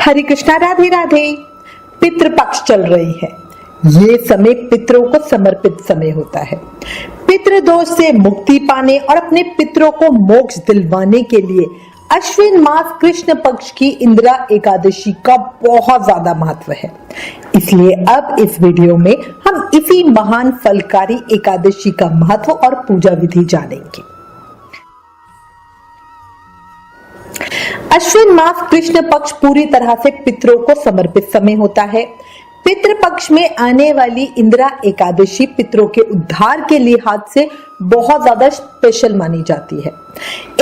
हरे कृष्णा, राधे राधे। पितृपक्ष चल रही है। ये समय पितरों को समर्पित समय होता है। पितृदोष से मुक्ति पाने और अपने पितरों को मोक्ष दिलवाने के लिए अश्विन मास कृष्ण पक्ष की इंदिरा एकादशी का बहुत ज्यादा महत्व है। इसलिए अब इस वीडियो में हम इसी महान फलकारी एकादशी का महत्व और पूजा विधि जानेंगे। अश्विन मास कृष्ण पक्ष पूरी तरह से पितरों को समर्पित समय होता है। पितृ पक्ष में आने वाली इंदिरा एकादशी पितरों के उद्धार के लिहाज से बहुत ज्यादा स्पेशल मानी जाती है।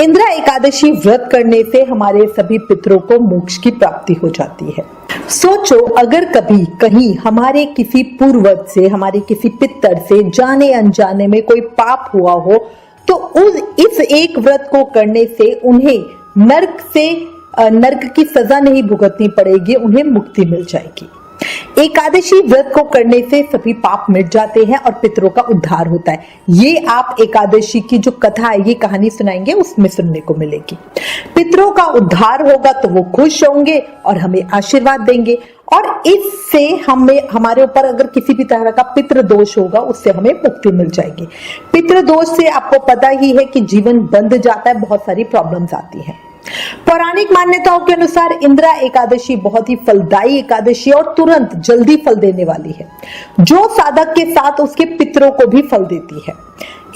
इंदिरा एकादशी व्रत करने से हमारे सभी पितरों को मोक्ष की प्राप्ति हो जाती है। सोचो, अगर कभी कहीं हमारे किसी पूर्वज से, हमारे किसी पितर से जाने अनजाने में कोई पाप हुआ हो, तो इस एक व्रत को करने से उन्हें नरक की सजा नहीं भुगतनी पड़ेगी, उन्हें मुक्ति मिल जाएगी। एकादशी व्रत को करने से सभी पाप मिट जाते हैं और पितरों का उद्धार होता है। ये आप एकादशी की जो कथा है, ये कहानी सुनाएंगे, उसमें सुनने को मिलेगी। पितरों का उद्धार होगा तो वो खुश होंगे और हमें आशीर्वाद देंगे, और इससे हमारे ऊपर अगर किसी भी तरह का पितृ दोष होगा उससे हमें मुक्ति मिल जाएगी। पितृ दोष से आपको पता ही है कि जीवन बंध जाता है, बहुत सारी प्रॉब्लम्स आती हैं। पौराणिक मान्यताओं के अनुसार इंदिरा एकादशी बहुत ही फलदायी एकादशी और तुरंत जल्दी फल देने वाली है, जो साधक के साथ उसके पितरों को भी फल देती है।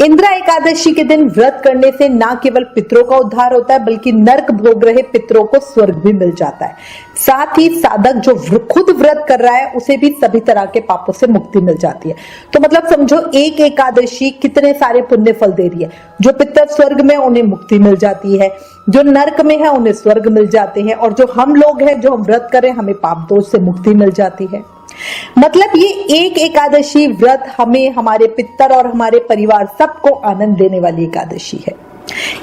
इंदिरा एकादशी के दिन व्रत करने से न केवल पितरों का उद्धार होता है, बल्कि नरक भोग रहे पितरों को स्वर्ग भी मिल जाता है। साथ ही साधक जो खुद व्रत कर रहा है उसे भी सभी तरह के पापों से मुक्ति मिल जाती है। तो मतलब समझो, एक एकादशी कितने सारे पुण्य फल दे रही है। जो पितर स्वर्ग में, उन्हें मुक्ति मिल जाती है, जो नरक में है उन्हें स्वर्ग मिल जाते हैं, और जो हम लोग हैं जो हम व्रत करें, हमें पाप दोष से मुक्ति मिल जाती है। मतलब ये एक एकादशी व्रत हमें, हमारे पितर और हमारे परिवार सबको आनंद देने वाली एकादशी है।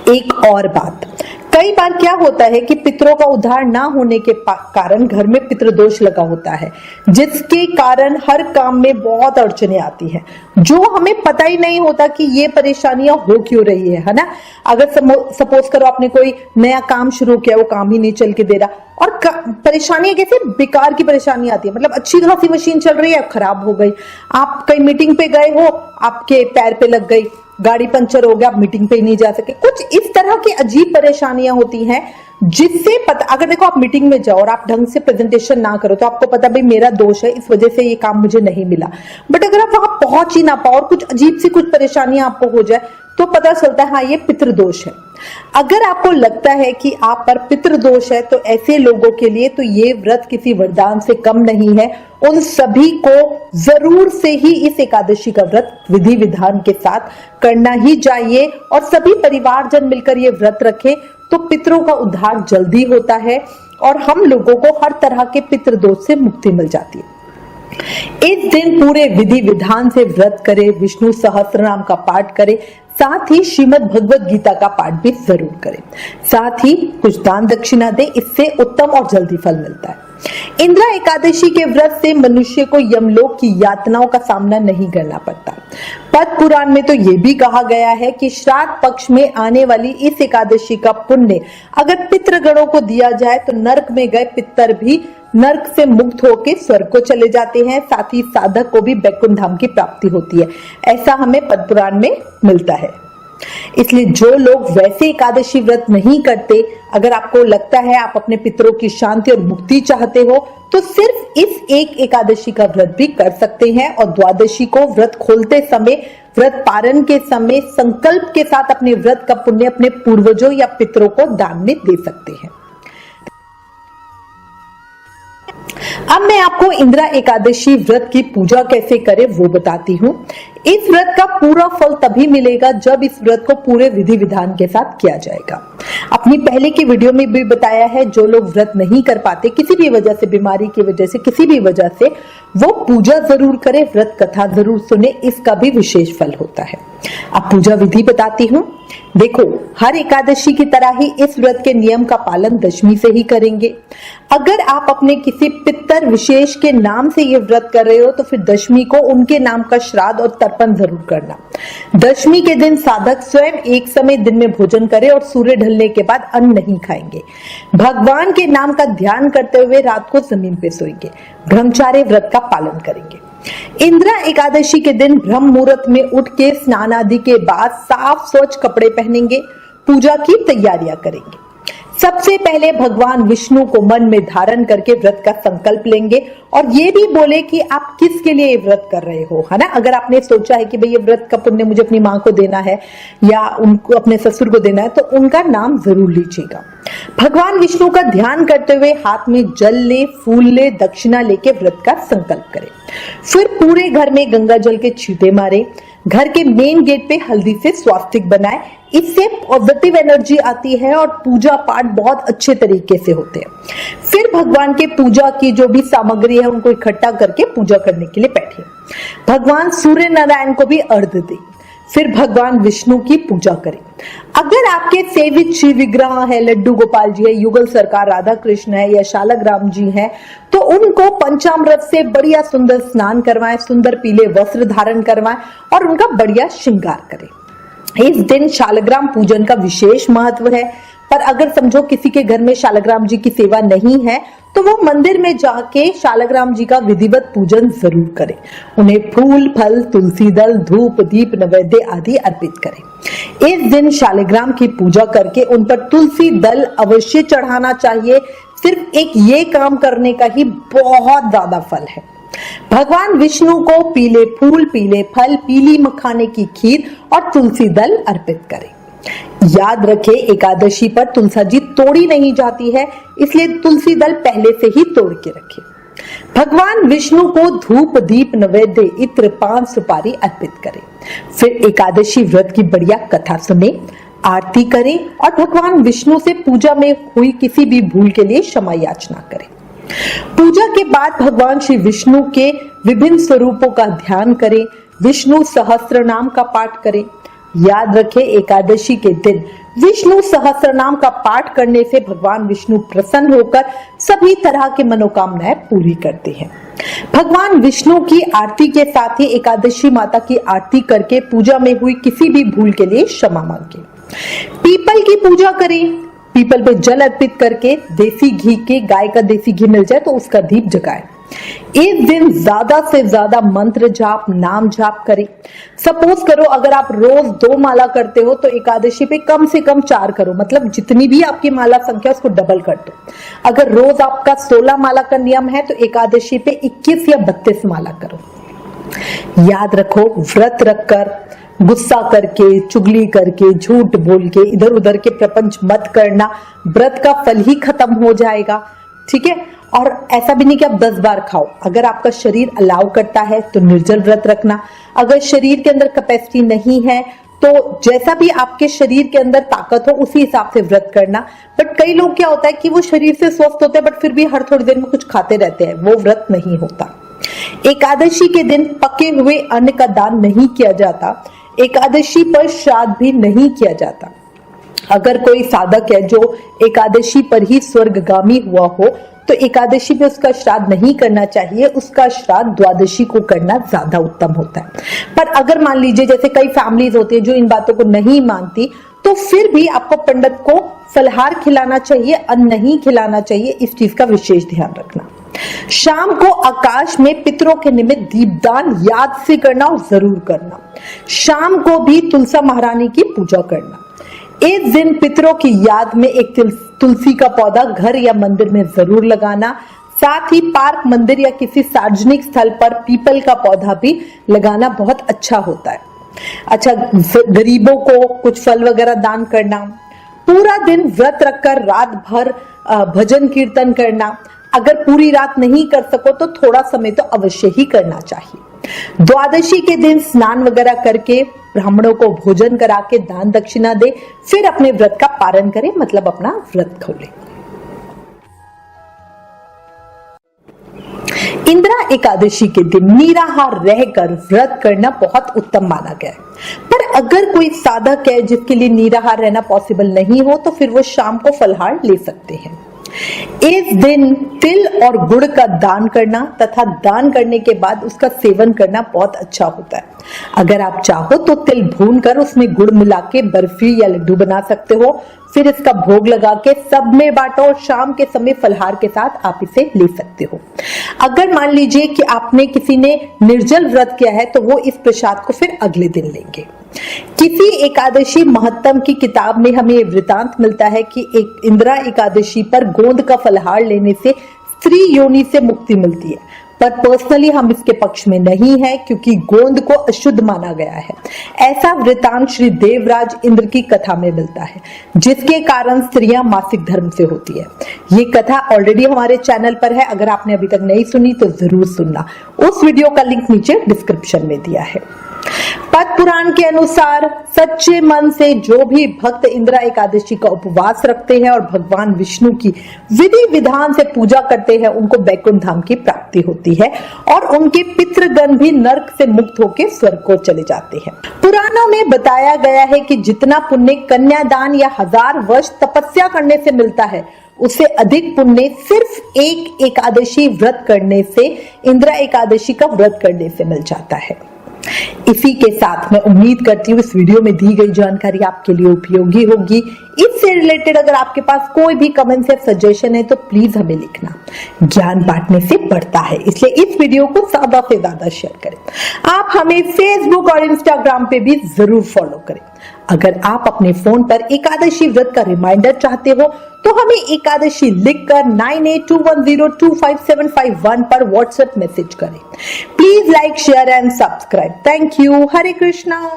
एक और बात, कई बार क्या होता है कि पितरों का उद्धार ना होने के कारण घर में पितृदोष लगा होता है, जिसके कारण हर काम में बहुत अड़चने आती हैं, जो हमें पता ही नहीं होता कि ये परेशानियां हो क्यों रही है ना। अगर सपोज करो आपने कोई नया काम शुरू किया, वो काम ही नहीं चल के दे रहा, और परेशानियां कैसे बेकार की परेशानी आती है। मतलब अच्छी खासी मशीन चल रही है, खराब हो गई। आप कहीं मीटिंग पे गए हो, आपके पैर पे लग गई, गाड़ी पंचर हो गया, आप मीटिंग पे ही नहीं जा सके। कुछ इस तरह की अजीब परेशानियां होती हैं, जिससे पता, अगर देखो आप मीटिंग में जाओ और आप ढंग से प्रेजेंटेशन ना करो तो आपको पता भाई मेरा दोष है, इस वजह से ये काम मुझे नहीं मिला। बट अगर आप वहां पहुंच ही ना पाओ और कुछ अजीब सी कुछ परेशानियां आपको हो जाए, तो पता चलता है हाँ ये पितृदोष है। अगर आपको लगता है कि आप पर पितृदोष है, तो ऐसे लोगों के लिए तो ये व्रत किसी वरदान से कम नहीं है। उन सभी को जरूर से ही इस एकादशी का व्रत विधि विधान के साथ करना ही चाहिए, और सभी परिवारजन मिलकर ये व्रत रखें तो पितरों का उद्धार जल्दी होता है और हम लोगों को हर तरह के पितृदोष से मुक्ति मिल जाती है। इस दिन पूरे विधि विधान से व्रत करें, विष्णु सहस्त्रनाम का पाठ करें, साथ ही श्रीमद् भगवद गीता का पाठ भी जरूर करें। साथ ही कुछ दान दक्षिणा दें, इससे उत्तम और जल्दी फल मिलता है। इंदिरा एकादशी के व्रत से मनुष्य को यमलोक की यातनाओं का सामना नहीं करना पड़ता। पद्म पुराण में तो ये भी कहा गया है कि श्राद्ध पक्ष में आने वाली इस एकादशी का पुण्य अगर पितृगणों को दिया जाए तो नरक में गए पितर भी नरक से मुक्त होकर स्वर्ग को चले जाते हैं। साथ ही साधक को भी वैकुंठ धाम की प्राप्ति होती है, ऐसा हमें पद्म पुराण में मिलता है। इसलिए जो लोग वैसे एकादशी व्रत नहीं करते, अगर आपको लगता है आप अपने पितरों की शांति और मुक्ति चाहते हो, तो सिर्फ इस एक एकादशी का व्रत भी कर सकते हैं, और द्वादशी को व्रत खोलते समय, व्रत पारण के समय संकल्प के साथ अपने व्रत का पुण्य अपने पूर्वजों या पितरों को दान में दे सकते हैं। अब मैं आपको इंदिरा एकादशी व्रत की पूजा कैसे करें वो बताती हूँ। इस व्रत का पूरा फल तभी मिलेगा जब इस व्रत को पूरे विधि विधान के साथ किया जाएगा। अपनी पहले की वीडियो में भी बताया है, जो लोग व्रत नहीं कर पाते किसी भी वजह से, बीमारी की वजह से, किसी भी वजह से, वो पूजा जरूर करें, व्रत कथा जरूर सुने, इसका भी विशेष फल होता है। अब पूजा विधि बताती हूँ। देखो, हर एकादशी की तरह ही इस व्रत के नियम का पालन दशमी से ही करेंगे। अगर आप अपने किसी पितर विशेष के नाम से ये व्रत कर रहे हो तो फिर दशमी को उनके नाम का श्राद्ध और तर्पण जरूर करना। दशमी के दिन साधक स्वयं एक समय दिन में भोजन करे और सूर्य ढलने के बाद अन्न नहीं खाएंगे। भगवान के नाम का ध्यान करते हुए रात को जमीन पे सोएंगे। ब्रह्मचार्य व्रत का पालन करेंगे। इंद्रा एकादशी के दिन ब्रह्म मुहूर्त में उठ के स्नान आदि के बाद साफ स्वच्छ कपड़े पहनेंगे, पूजा की तैयारियां करेंगे। सबसे पहले भगवान विष्णु को मन में धारण करके व्रत का संकल्प लेंगे और ये भी बोले कि आप किसके लिए ये व्रत कर रहे हो, है ना। अगर आपने सोचा है कि भाई ये व्रत का पुण्य मुझे अपनी माँ को देना है या उनको अपने ससुर को देना है तो उनका नाम जरूर लीजिएगा। भगवान विष्णु का ध्यान करते हुए हाथ में जल ले, फूल ले, दक्षिणा लेके व्रत का संकल्प करें। फिर पूरे घर में गंगा जल के छींटे मारे। घर के मेन गेट पे हल्दी से स्वास्तिक बनाए, इससे पॉजिटिव एनर्जी आती है और पूजा पाठ बहुत अच्छे तरीके से होते हैं। फिर भगवान के पूजा की जो भी सामग्री है उनको इकट्ठा करके पूजा करने के लिए बैठे। भगवान सूर्य नारायण को भी अर्घ्य दें। फिर भगवान विष्णु की पूजा करें। अगर आपके सेवित शिव विग्रह है, लड्डू गोपाल जी है, युगल सरकार राधा कृष्ण है या शालग्राम जी है, तो उनको पंचामृत से बढ़िया सुंदर स्नान करवाएं, सुंदर पीले वस्त्र धारण करवाएं और उनका बढ़िया श्रृंगार करें। इस दिन शालग्राम पूजन का विशेष महत्व है, पर अगर समझो किसी के घर में शालग्राम जी की सेवा नहीं है तो वो मंदिर में जाके शालग्राम जी का विधिवत पूजन जरूर करें। उन्हें फूल, फल, तुलसी दल, धूप, दीप, नैवेद्य आदि अर्पित करें। इस दिन शालग्राम की पूजा करके उन पर तुलसी दल अवश्य चढ़ाना चाहिए। सिर्फ एक ये काम करने का ही बहुत ज्यादा फल है। भगवान विष्णु को पीले फूल, पीले फल, पीली मखाने की खीर और तुलसी दल अर्पित करें। याद रखें, एकादशी पर तुलसी जी तोड़ी नहीं जाती है, इसलिए तुलसी दल पहले से ही तोड़ के रखें। भगवान विष्णु को धूप, दीप, नैवेद्य, इत्र, पान, सुपारी अर्पित करें। फिर एकादशी व्रत की बढ़िया कथा सुने, आरती करें और भगवान विष्णु से पूजा में हुई किसी भी भूल के लिए क्षमा याचना करें। पूजा के बाद भगवान श्री विष्णु के विभिन्न स्वरूपों का ध्यान करें। विष्णु सहस्त्र नाम का पाठ करें। याद रखें, एकादशी के दिन विष्णु सहस्त्र नाम का पाठ करने से भगवान विष्णु प्रसन्न होकर सभी तरह की मनोकामनाएं पूरी करते हैं। भगवान विष्णु की आरती के साथ ही एकादशी माता की आरती करके पूजा में हुई किसी भी भूल के लिए क्षमा मांगे। पीपल की पूजा करें। पीपल पे जल अर्पित करके देसी घी के, गाय का देसी घी मिल जाए तो उसका दीप जगाएं। इस दिन ज्यादा से ज्यादा मंत्र जाप, नाम जाप करें। सपोज करो अगर आप रोज 2 माला करते हो तो एकादशी पे कम से कम 4 करो, मतलब जितनी भी आपकी माला संख्या उसको डबल कर दो। अगर रोज आपका 16 माला का नियम है तो एकादशी पे 21 या 32 माला करो। याद रखो, व्रत रखकर, गुस्सा करके, चुगली करके, झूठ बोल के इधर उधर के प्रपंच मत करना, व्रत का फल ही खत्म हो जाएगा। ठीक है। और ऐसा भी नहीं कि आप 10 बार खाओ। अगर आपका शरीर अलाउ करता है तो निर्जल व्रत रखना। अगर शरीर के अंदर कैपेसिटी नहीं है तो जैसा भी आपके शरीर के अंदर ताकत हो उसी हिसाब से व्रत करना। बट कई लोग क्या होता है कि वो शरीर से स्वस्थ होते हैं बट फिर भी हर थोड़ी देर में कुछ खाते रहते हैं, वो व्रत नहीं होता। एकादशी के दिन पके हुए अन्न का दान नहीं किया जाता। एकादशी पर श्राद्ध भी नहीं किया जाता। अगर कोई साधक है जो एकादशी पर ही स्वर्गगामी हुआ हो तो एकादशी पे उसका श्राद्ध नहीं करना चाहिए, उसका श्राद्ध द्वादशी को करना ज्यादा उत्तम होता है। पर अगर मान लीजिए जैसे कई फैमिलीज होती है जो इन बातों को नहीं मानती, तो फिर भी आपको पंडित को फलहार खिलाना चाहिए, अन्न नहीं खिलाना चाहिए। इस चीज का विशेष ध्यान रखना। शाम को आकाश में पितरों के निमित्त दीपदान याद से करना और जरूर करना। शाम को भी तुलसा महारानी की पूजा करना। इस दिन पितरों की याद में एक तुलसी का पौधा घर या मंदिर में जरूर लगाना। साथ ही पार्क, मंदिर या किसी सार्वजनिक स्थल पर पीपल का पौधा भी लगाना बहुत अच्छा होता है। अच्छा, गरीबों को कुछ फल वगैरह दान करना। पूरा दिन व्रत रखकर रात भर भजन कीर्तन करना। अगर पूरी रात नहीं कर सको तो थोड़ा समय तो अवश्य ही करना चाहिए। द्वादशी के दिन स्नान वगैरह करके ब्राह्मणों को भोजन करा के दान दक्षिणा दे, फिर अपने व्रत का पारण करें, मतलब अपना व्रत खोले। इंदिरा एकादशी के दिन निराहार रहकर व्रत करना बहुत उत्तम माना गया है। पर अगर कोई साधक है जिसके लिए निराहार रहना पॉसिबल नहीं हो तो फिर वो शाम को फलाहार ले सकते हैं। इस दिन तिल और गुड़ का दान करना तथा दान करने के बाद उसका सेवन करना बहुत अच्छा होता है। अगर आप चाहो तो तिल भूनकर उसमें गुड़ मिला के बर्फी या लड्डू बना सकते हो, फिर इसका भोग लगा के सब में बांटो और शाम के समय फलाहार के साथ आप इसे ले सकते हो। अगर मान लीजिए कि आपने किसी ने निर्जल व्रत किया है तो वो इस प्रसाद को फिर अगले दिन लेंगे। किसी एकादशी महत्तम की किताब में हमें वृतांत मिलता है कि एक इंदिरा एकादशी पर गोंद का फलाहार लेने से स्त्री योनि से मुक्ति मिलती है, पर पर्सनली हम इसके पक्ष में नहीं है क्योंकि गोंद को अशुद्ध माना गया है। ऐसा वृतांत श्री देवराज इंद्र की कथा में मिलता है, जिसके कारण स्त्रियां मासिक धर्म से होती है। ये कथा ऑलरेडी हमारे चैनल पर है, अगर आपने अभी तक नहीं सुनी तो जरूर सुनना। उस वीडियो का लिंक नीचे डिस्क्रिप्शन में दिया है। पद्म पुराण के अनुसार सच्चे मन से जो भी भक्त इंदिरा एकादशी का उपवास रखते हैं और भगवान विष्णु की विधि विधान से पूजा करते हैं, उनको बैकुंठ धाम की प्राप्ति होती है और उनके पितृगण भी नरक से मुक्त होकर स्वर्ग को चले जाते हैं। पुराणों में बताया गया है कि जितना पुण्य कन्यादान या 1000 वर्ष तपस्या करने से मिलता है, उससे अधिक पुण्य सिर्फ एक एकादशी व्रत करने से, इंदिरा एकादशी का व्रत करने से मिल जाता है। इसी के साथ मैं उम्मीद करती हूँ इस वीडियो में दी गई जानकारी आपके लिए उपयोगी होगी। इससे रिलेटेड अगर आपके पास कोई भी कमेंट या सजेशन है तो प्लीज हमें लिखना। ज्ञान बांटने से बढ़ता है, इसलिए इस वीडियो को ज्यादा से ज्यादा शेयर करें। आप हमें फेसबुक और इंस्टाग्राम पे भी जरूर फॉलो करें। अगर आप अपने फोन पर एकादशी व्रत का रिमाइंडर चाहते हो तो हमें एकादशी लिखकर 9821025751 पर व्हाट्सएप मैसेज करें। Please like, share and subscribe. Thank you. Hare Krishna.